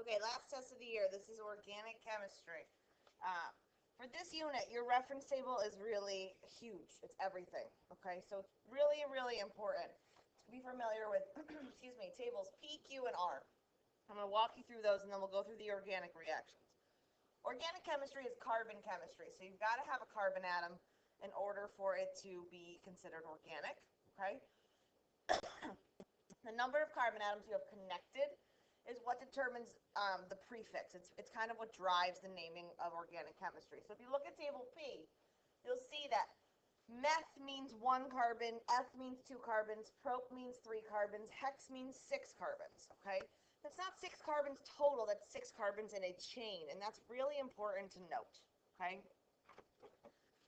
Okay, last test of the year. This is organic chemistry. For this unit, your reference table is really huge. It's everything. Okay, so it's really, really important to be familiar with, excuse me, tables P, Q, and R. I'm going to walk you through those, and then we'll go through the organic reactions. Organic chemistry is carbon chemistry, so you've got to have a carbon atom in order for it to be considered organic. Okay, the number of carbon atoms you have connected is what determines the prefix. It's kind of what drives the naming of organic chemistry. So if you look at table P, you'll see that meth means 1 carbon, eth means 2 carbons, prop means 3 carbons, hex means 6 carbons, okay? That's not 6 carbons total, that's 6 carbons in a chain, and that's really important to note, okay?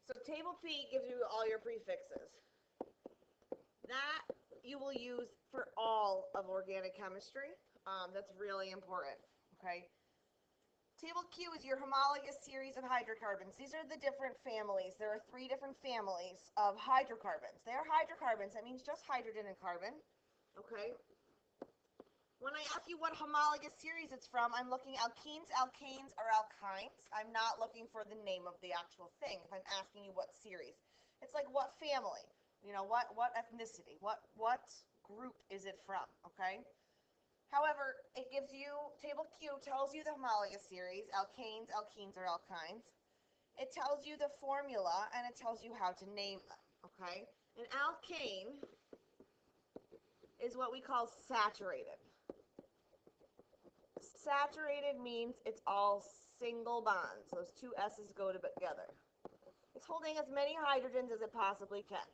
So table P gives you all your prefixes. That you will use for all of organic chemistry. That's really important, okay? Table Q is your homologous series of hydrocarbons. These are the different families. There are 3 different families of hydrocarbons. They are hydrocarbons. That means just hydrogen and carbon, okay? When I ask you what homologous series it's from, I'm looking alkenes, alkanes, or alkynes. I'm not looking for the name of the actual thing if I'm asking you what series. It's like what family, you know, what ethnicity, what group is it from, okay? However, it gives you, table Q tells you the homologous series, alkanes, alkenes, or alkynes. It tells you the formula, and it tells you how to name them, okay? An alkane is what we call saturated. Saturated means it's all single bonds. Those 2 S's go together. It's holding as many hydrogens as it possibly can,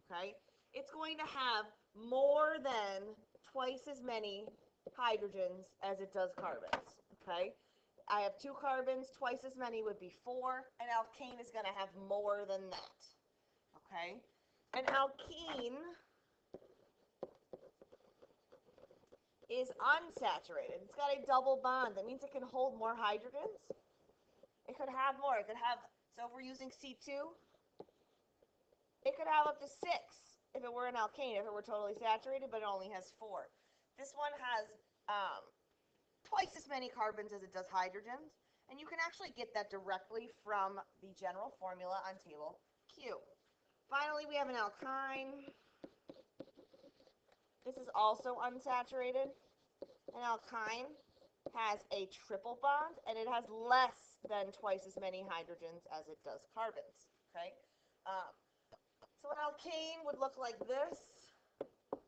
okay? It's going to have more than twice as many hydrogens as it does carbons, okay? I have 2 carbons, twice as many would be 4. An alkane is going to have more than that, okay? An alkene is unsaturated. It's got a double bond. That means it can hold more hydrogens. It could have more. It could have, so if we're using C2, it could have up to 6 if it were an alkane, if it were totally saturated, but it only has 4. This one has twice as many carbons as it does hydrogens, and you can actually get that directly from the general formula on table Q. Finally, we have an alkyne. This is also unsaturated. An alkyne has a triple bond, and it has less than twice as many hydrogens as it does carbons, okay? So an alkane would look like this.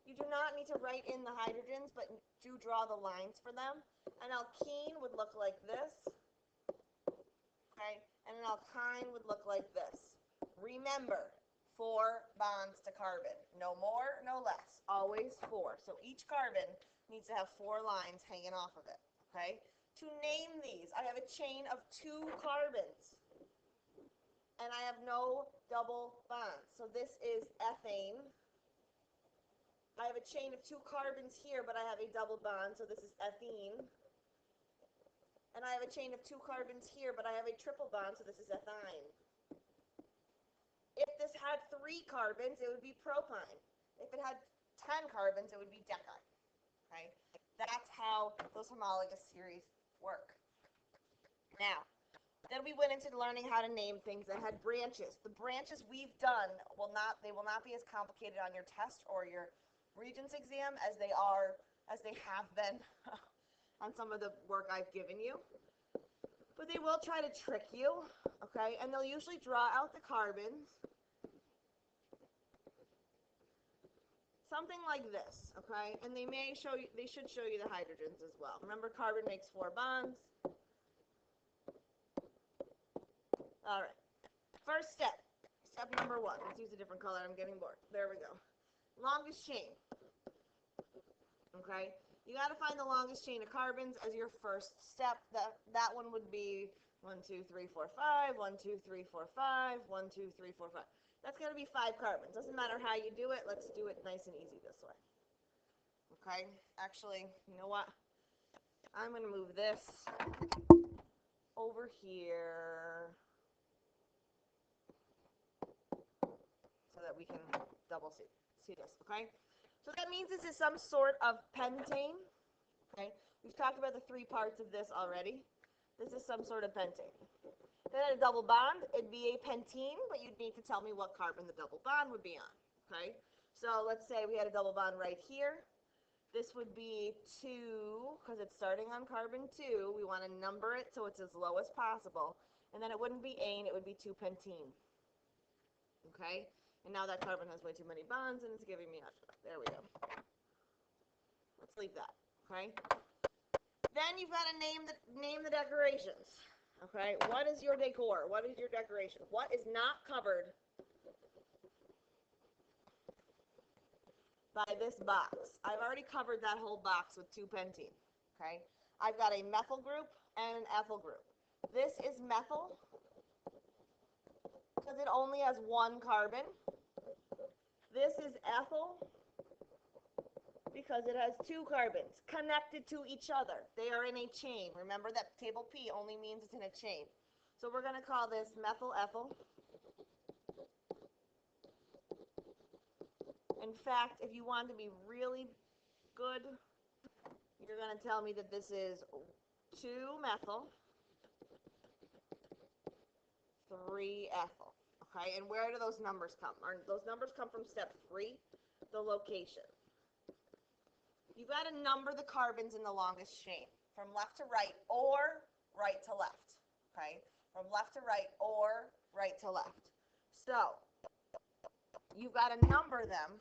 You do not need to write in the hydrogens, but do draw the lines for them. An alkene would look like this, okay? And an alkyne would look like this. Remember, 4 bonds to carbon. No more, no less. Always 4. So each carbon needs to have 4 lines hanging off of it, okay? To name these, I have a chain of 2 carbons, and I have no double bonds. So this is ethane. I have a chain of 2 carbons here, but I have a double bond, so this is ethene. And I have a chain of 2 carbons here, but I have a triple bond, so this is ethyne. If this had 3 carbons, it would be propyne. If it had 10 carbons, it would be decyne. Okay? That's how those homologous series work. Now, then we went into learning how to name things that had branches. The branches we've done will not be as complicated on your test or your Regents exam as they have been on some of the work I've given you. But they will try to trick you, okay? And they'll usually draw out the carbons. Something like this, okay? And they should show you the hydrogens as well. Remember, carbon makes 4 bonds. All right. First step number 1. Let's use a different color. I'm getting bored. There we go. Longest chain. Okay? You got to find the longest chain of carbons as your first step. That one would be 1, 2, 3, 4, 5, 1, 2, 3, 4, 5, 1, 2, 3, 4, 5. That's going to be 5 carbons. Doesn't matter how you do it. Let's do it nice and easy this way. Okay? Actually, you know what? I'm going to move this over here so that we can double see this, okay? So that means this is some sort of pentane, okay? We've talked about the three parts of this already. This is some sort of pentane. Then a double bond, it'd be a pentene, but you'd need to tell me what carbon the double bond would be on, okay? So let's say we had a double bond right here. This would be 2, because it's starting on carbon 2. We want to number it so it's as low as possible. And then it wouldn't be ane, it would be 2-pentene. Okay? And now that carbon has way too many bonds, and it's giving me extra. There we go. Let's leave that. Okay? Then you've got to name the decorations. Okay? What is your decor? What is your decoration? What is not covered by this box? I've already covered that whole box with 2-pentene. Okay? I've got a methyl group and an ethyl group. This is methyl because it only has one carbon. This is ethyl because it has 2 carbons connected to each other. They are in a chain. Remember that table P only means it's in a chain. So we're going to call this methyl ethyl. In fact, if you want to be really good, you're going to tell me that this is 2-methyl, 3-ethyl. Okay, and where do those numbers come? Those numbers come from step 3, the location. You've got to number the carbons in the longest chain, from left to right or right to left. Okay, from left to right or right to left. So you've got to number them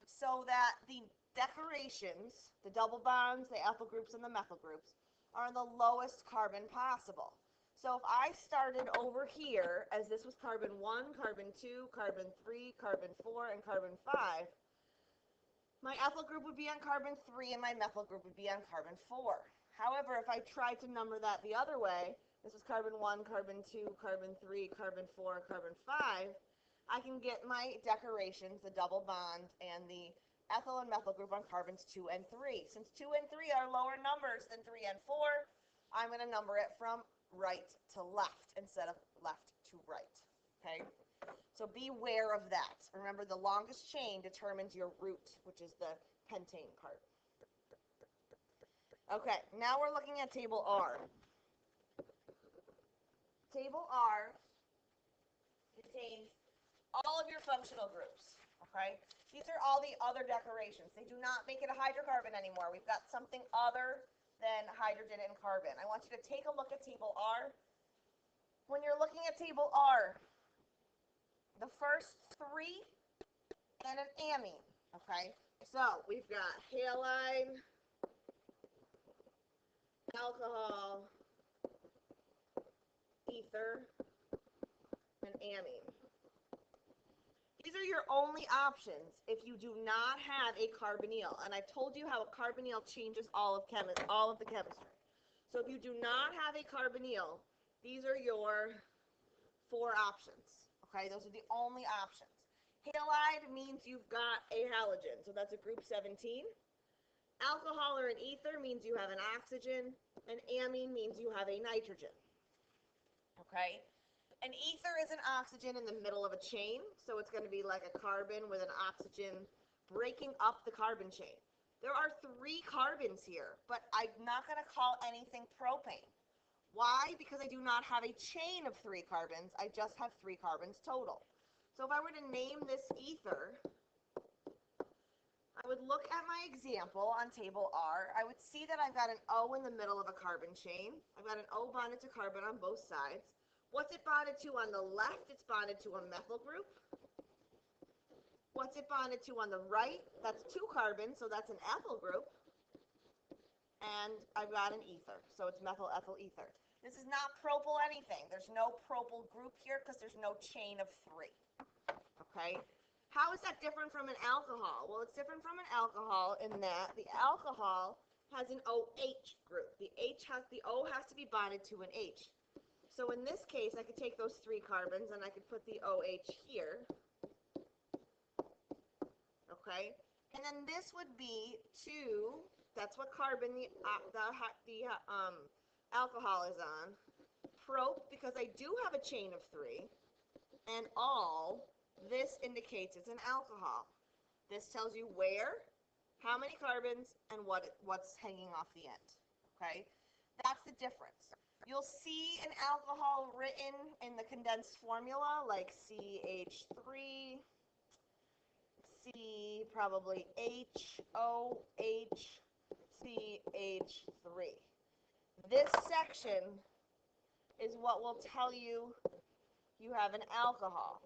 so that the decorations, the double bonds, the ethyl groups, and the methyl groups, are the lowest carbon possible. So if I started over here, as this was carbon 1, carbon 2, carbon 3, carbon 4, and carbon 5, my ethyl group would be on carbon 3 and my methyl group would be on carbon 4. However, if I tried to number that the other way, this is carbon 1, carbon 2, carbon 3, carbon 4, carbon 5, I can get my decorations, the double bond, and the ethyl and methyl group on carbons 2 and 3. Since 2 and 3 are lower numbers than 3 and 4, I'm going to number it from right to left instead of left to right. Okay? So beware of that. Remember, the longest chain determines your root, which is the pentane part. Okay, now we're looking at table R. Table R contains all of your functional groups, okay? These are all the other decorations. They do not make it a hydrocarbon anymore. We've got something other than hydrogen and carbon. I want you to take a look at table R. When you're looking at table R, the first 3 and an amine, okay? So we've got halide, alcohol, ether, and amine. These are your only options if you do not have a carbonyl. And I've told you how a carbonyl changes all of the chemistry. So if you do not have a carbonyl, these are your 4 options. Okay, those are the only options. Halide means you've got a halogen, so that's a group 17. Alcohol or an ether means you have an oxygen, and amine means you have a nitrogen. Okay? An ether is an oxygen in the middle of a chain, so it's going to be like a carbon with an oxygen breaking up the carbon chain. There are 3 carbons here, but I'm not going to call anything propane. Why? Because I do not have a chain of 3 carbons. I just have 3 carbons total. So if I were to name this ether, I would look at my example on table R. I would see that I've got an O in the middle of a carbon chain. I've got an O bonded to carbon on both sides. What's it bonded to on the left? It's bonded to a methyl group. What's it bonded to on the right? That's 2 carbons, so that's an ethyl group. And I've got an ether, so it's methyl ethyl ether. This is not propyl anything. There's no propyl group here because there's no chain of 3. Okay? How is that different from an alcohol? Well, it's different from an alcohol in that the alcohol has an OH group. The O has to be bonded to an H. So in this case, I could take those 3 carbons and I could put the OH here. Okay? And then this would be 2, that's what carbon the alcohol is on. Prop, because I do have a chain of 3. And all, this indicates it's an alcohol. This tells you where, how many carbons, and what's hanging off the end. okay? That's the difference. You'll see an alcohol written in the condensed formula, like CH3, probably HOH, CH3. This section is what will tell you you have an alcohol.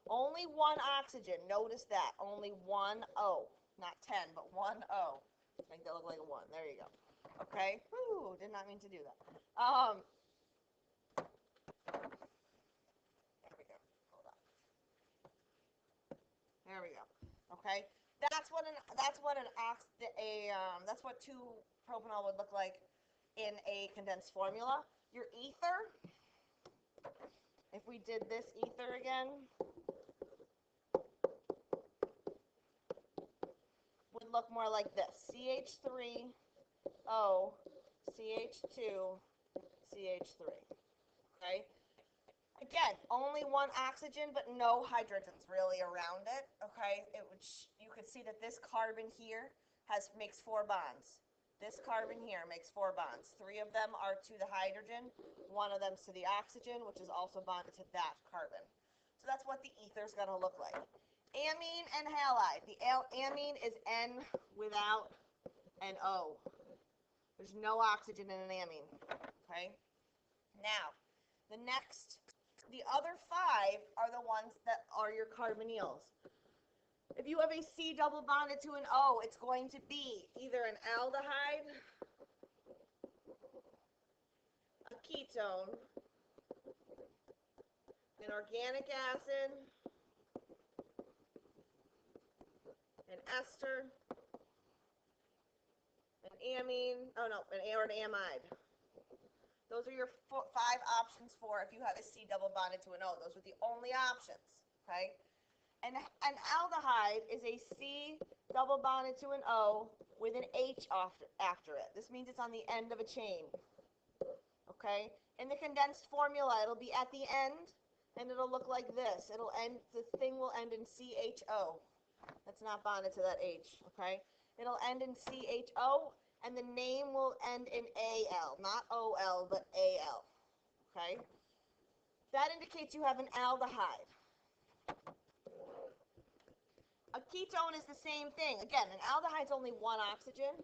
Only one oxygen, notice that, only one O, not 10, but one O. Make that look like a 1, there you go. Okay, whew, did not mean to do that. There we go, hold on. There we go, okay. That's what two propanol would look like in a condensed formula. Your ether, if we did this ether again, would look more like this. CH3O, CH2, CH3. Okay? Again, only one oxygen, but no hydrogens really around it. Okay? You could see that this carbon here makes 4 bonds. This carbon here makes 4 bonds. 3 of them are to the hydrogen, 1 of them is to the oxygen, which is also bonded to that carbon. So that's what the ether is going to look like. Amine and halide. The amine is N without an O. There's no oxygen in an amine. Okay? Now, the other 5 are the ones that are your carbonyls. If you have a C double bonded to an O, it's going to be either an aldehyde, a ketone, an organic acid, an ester, an amine, or an amide. Those are your 5 options for if you have a C double bonded to an O. Those are the only options, okay? And an aldehyde is a C double bonded to an O with an H after it. This means it's on the end of a chain, okay? In the condensed formula, it'll be at the end, and it'll look like this. The thing will end in CHO. That's not bonded to that H, okay? It'll end in CHO, and the name will end in AL, not OL, but AL, okay? That indicates you have an aldehyde. A ketone is the same thing. Again, an aldehyde's only 1 oxygen,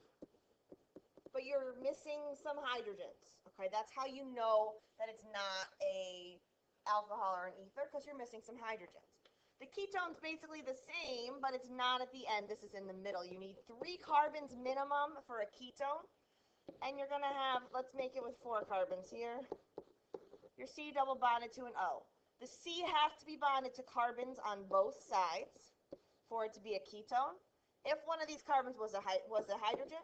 but you're missing some hydrogens, okay? That's how you know that it's not a alcohol or an ether, because you're missing some hydrogens. The ketone's basically the same, but it's not at the end. This is in the middle. You need 3 carbons minimum for a ketone, and you're going to have, let's make it with 4 carbons here. Your C double bonded to an O. The C has to be bonded to carbons on both sides for it to be a ketone. If one of these carbons was a hydrogen,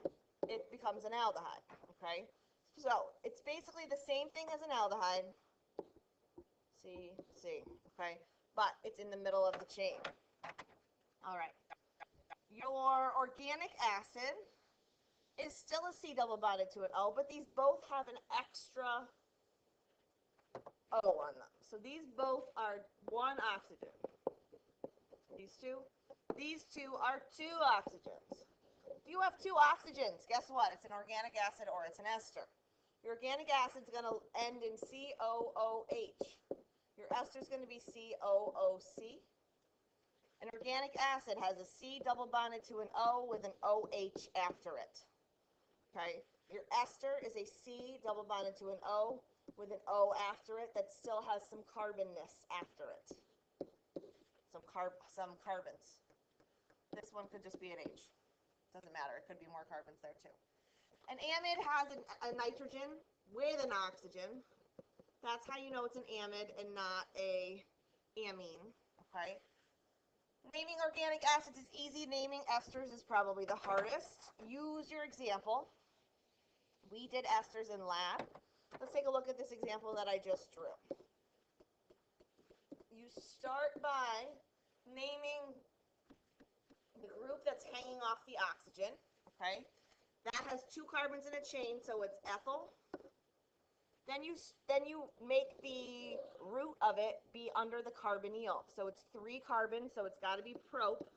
it becomes an aldehyde, okay? So it's basically the same thing as an aldehyde, C, okay? But it's in the middle of the chain. All right. Your organic acid is still a C double bonded to an O, but these both have an extra O on them. So these both are 1 oxygen. These two are 2 oxygens. If you have 2 oxygens, guess what? It's an organic acid or it's an ester. Your organic acid is going to end in COOH. Your ester is going to be COOC. An organic acid has a C double bonded to an O with an OH after it. Okay? Your ester is a C double bonded to an O with an O after it that still has some carbonness after it. Some carbons. This one could just be an H. Doesn't matter. It could be more carbons there too. An amide has a nitrogen with an oxygen. That's how you know it's an amide and not a amine. Okay. Naming organic acids is easy. Naming esters is probably the hardest. Use your example. We did esters in lab. Let's take a look at this example that I just drew. You start by naming the group that's hanging off the oxygen, okay? That has 2 carbons in a chain, so it's ethyl. Then you make the root of it be under the carbonyl. So it's 3 carbons, so it's got to be prop,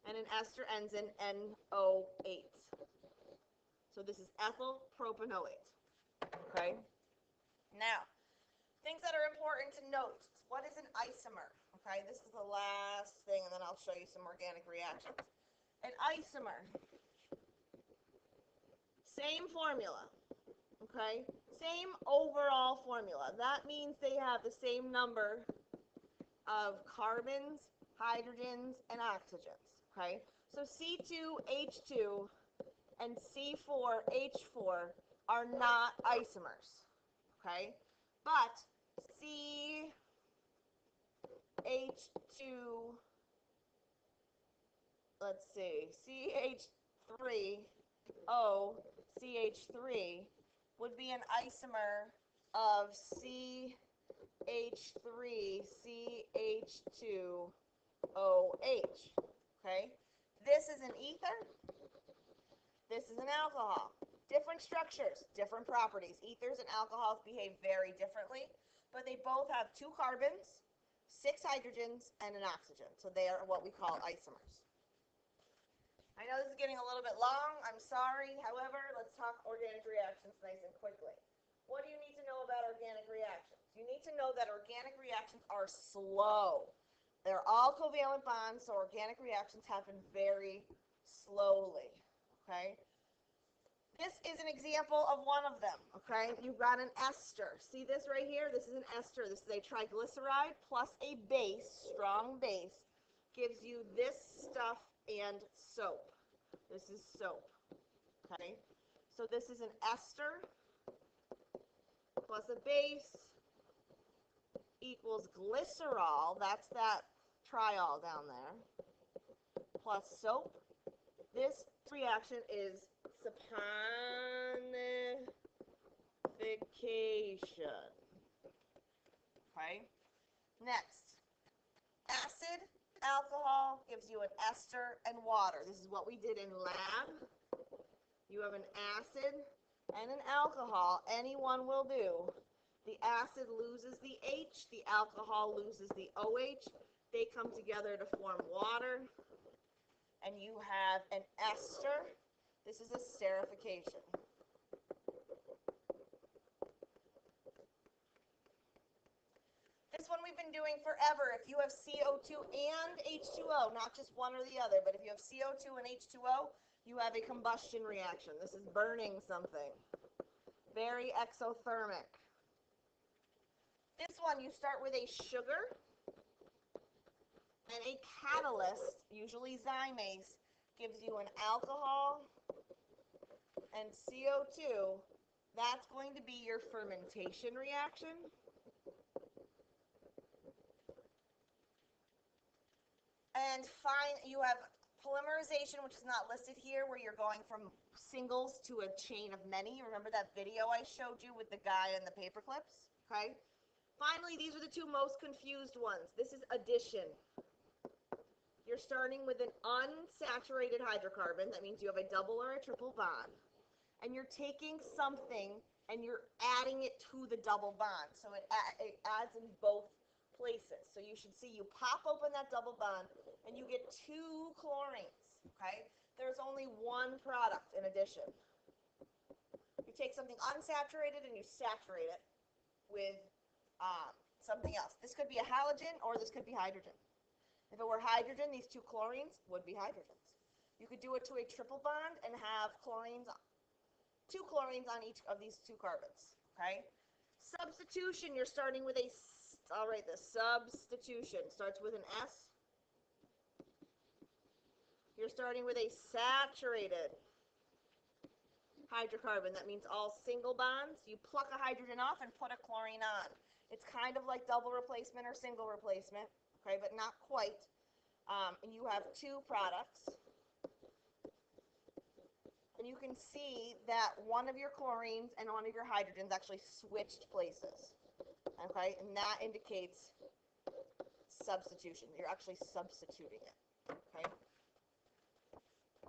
and an ester ends in NO8. So So this is ethyl propanoate. Okay? Now, things that are important to note. What is an isomer? Okay, this is the last thing, and then I'll show you some organic reactions. An isomer, same formula, okay? Same overall formula. That means they have the same number of carbons, hydrogens, and oxygens, okay? So C2H2 and C4H4 are not isomers, okay? But CH2, let's see, CH3O, CH3 would be an isomer of CH3, CH2OH, okay? This is an ether, this is an alcohol. Different structures, different properties. Ethers and alcohols behave very differently, but they both have 2 carbons, 6 hydrogens, and an oxygen. So they are what we call isomers. I know this is getting a little bit long. I'm sorry. However, let's talk organic reactions nice and quickly. What do you need to know about organic reactions? You need to know that organic reactions are slow. They're all covalent bonds, so organic reactions happen very slowly. Okay? This is an example of one of them, okay? You've got an ester. See this right here? This is an ester. This is a triglyceride plus a base, strong base, gives you this stuff and soap. This is soap, okay? So this is an ester plus a base equals glycerol. That's that triol down there, plus soap. This reaction is saponification. Okay? Next, acid, alcohol gives you an ester and water. This is what we did in lab. You have an acid and an alcohol. Any one will do. The acid loses the H, the alcohol loses the OH. They come together to form water. And you have an ester. This is a esterification. This one we've been doing forever. If you have CO2 and H2O, not just one or the other, but if you have CO2 and H2O, you have a combustion reaction. This is burning something. Very exothermic. This one, you start with a sugar and a catalyst, usually zymase, gives you an alcohol and CO2. That's going to be your fermentation reaction. And you have polymerization, which is not listed here, where you're going from singles to a chain of many. Remember that video I showed you with the guy and the paper clips? Okay. Finally, these are the 2 most confused ones. This is addition. You're starting with an unsaturated hydrocarbon. That means you have a double or a triple bond. And you're taking something and you're adding it to the double bond. So it adds in both places. So you should see you pop open that double bond and you get 2 chlorines. Okay? There's only one product in addition. You take something unsaturated and you saturate it with something else. This could be a halogen or this could be hydrogen. If it were hydrogen, these 2 chlorines would be hydrogens. You could do it to a triple bond and have chlorines, 2 chlorines on each of these 2 carbons, okay? Substitution, you're starting with I'll write this, substitution, starts with an S. You're starting with a saturated hydrocarbon. That means all single bonds. You pluck a hydrogen off and put a chlorine on. It's kind of like double replacement or single replacement. Okay, but not quite. And you have 2 products. And you can see that one of your chlorines and one of your hydrogens actually switched places. Okay, and that indicates substitution. You're actually substituting it. Okay.